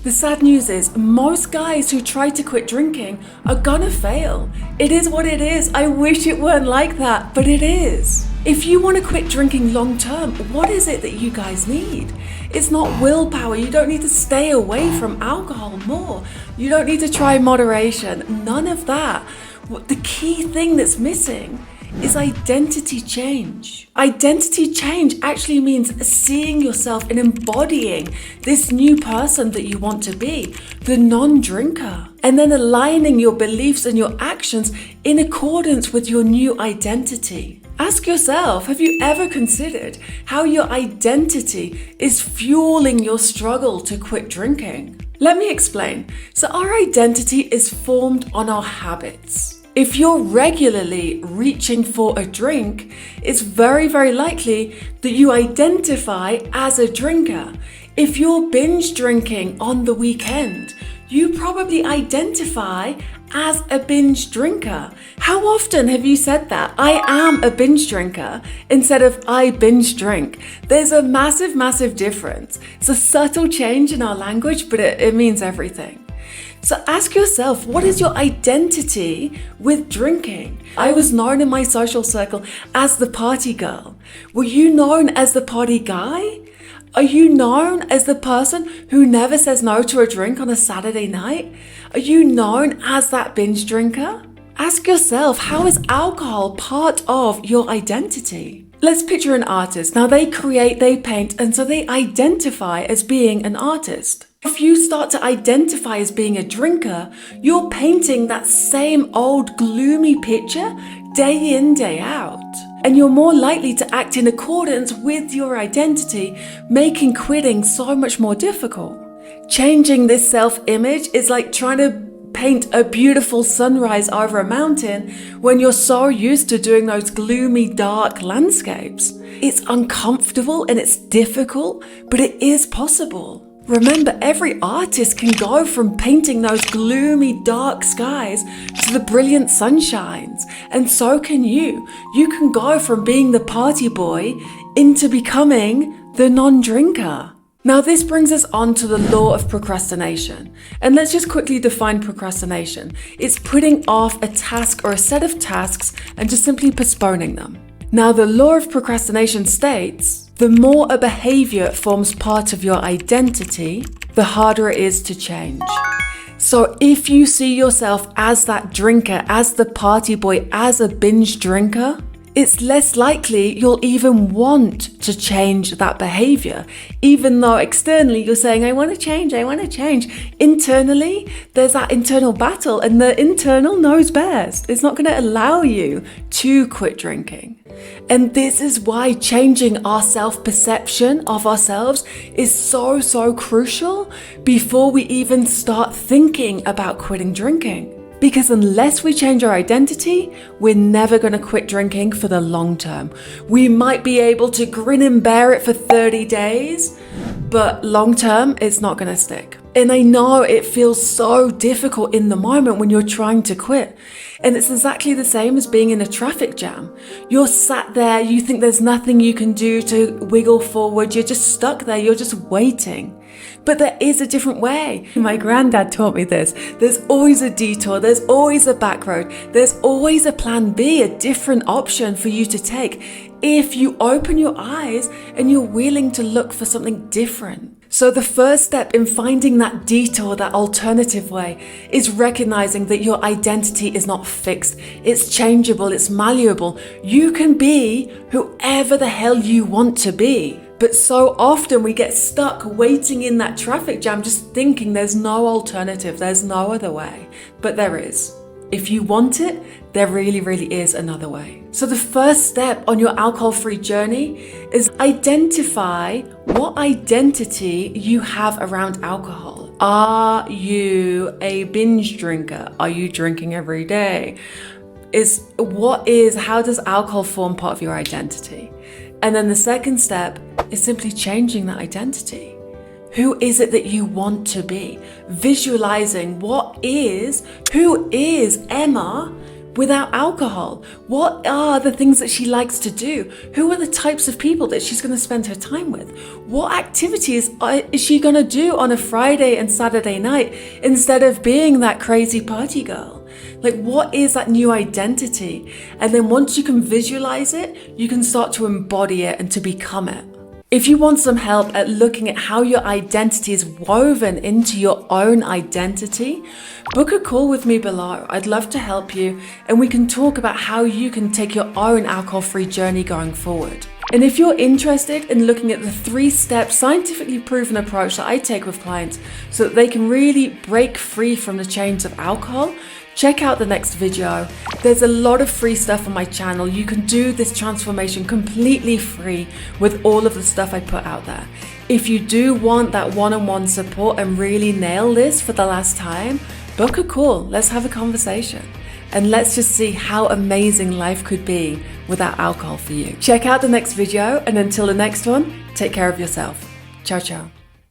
The sad news is most guys who try to quit drinking are gonna fail. It is what it is. I wish it weren't like that, but it is. If you want to quit drinking long term, what is it that you guys need? It's not willpower. You don't need to stay away from alcohol more. You don't need to try moderation. None of that. The key thing that's missing is identity change. Identity change actually means seeing yourself and embodying this new person that you want to be, the non-drinker, and then aligning your beliefs and your actions in accordance with your new identity. Ask yourself, have you ever considered how your identity is fueling your struggle to quit drinking? Let me explain. So our identity is formed on our habits. If you're regularly reaching for a drink, it's very, very likely that you identify as a drinker. If you're binge drinking on the weekend, you probably identify as a binge drinker. How often have you said that? I am a binge drinker instead of I binge drink. There's a massive, massive difference. It's a subtle change in our language, but it means everything. So ask yourself, what is your identity with drinking? I was known in my social circle as the party girl. Were you known as the party guy? Are you known as the person who never says no to a drink on a Saturday night? Are you known as that binge drinker? Ask yourself, how is alcohol part of your identity? Let's picture an artist. Now they create, they paint, and so they identify as being an artist. If you start to identify as being a drinker, you're painting that same old gloomy picture day in, day out. And you're more likely to act in accordance with your identity, making quitting so much more difficult. Changing this self-image is like trying to paint a beautiful sunrise over a mountain when you're so used to doing those gloomy, dark landscapes. It's uncomfortable and it's difficult, but it is possible. Remember, every artist can go from painting those gloomy, dark skies to the brilliant sunshines, and so can you. You can go from being the party boy into becoming the non-drinker. Now, this brings us on to the law of procrastination. And let's just quickly define procrastination. It's putting off a task or a set of tasks and just simply postponing them. Now, the law of procrastination states, the more a behavior forms part of your identity, the harder it is to change. So if you see yourself as that drinker, as the party boy, as a binge drinker, it's less likely you'll even want to change that behavior, even though externally you're saying, I want to change. Internally, there's that internal battle, and the internal knows best. It's not going to allow you to quit drinking. And this is why changing our self-perception of ourselves is so crucial before we even start thinking about quitting drinking. Because unless we change our identity, we're never going to quit drinking for the long term. We might be able to grin and bear it for 30 days, but long term, it's not going to stick. And I know it feels so difficult in the moment when you're trying to quit. And it's exactly the same as being in a traffic jam. You're sat there, you think there's nothing you can do to wiggle forward. You're just stuck there, you're just waiting. But there is a different way. My granddad taught me this. There's always a detour, there's always a back road, there's always a plan B, a different option for you to take if you open your eyes and you're willing to look for something different. So the first step in finding that detour, that alternative way, is recognizing that your identity is not fixed. It's changeable, it's malleable. You can be whoever the hell you want to be. But so often we get stuck waiting in that traffic jam, just thinking there's no alternative, there's no other way. But there is. If you want it, there really is another way. So the first step on your alcohol-free journey is identify what identity you have around alcohol. Are you a binge drinker? Are you drinking every day? How does alcohol form part of your identity? And then the second step is simply changing that identity. Who is it that you want to be? Visualizing who is Emma without alcohol? What are the things that she likes to do? Who are the types of people that she's going to spend her time with? What activities is she going to do on a Friday and Saturday night instead of being that crazy party girl? Like, what is that new identity? And then once you can visualize it, you can start to embody it and to become it. If you want some help at looking at how your identity is woven into your own identity, book a call with me below. I'd love to help you, and we can talk about how you can take your own alcohol-free journey going forward. And if you're interested in looking at the 3-step scientifically proven approach that I take with clients so that they can really break free from the chains of alcohol, check out the next video. There's a lot of free stuff on my channel. You can do this transformation completely free with all of the stuff I put out there. If you do want that one-on-one support and really nail this for the last time, book a call. Let's have a conversation. And let's just see how amazing life could be without alcohol for you. Check out the next video, and until the next one, take care of yourself. Ciao, ciao.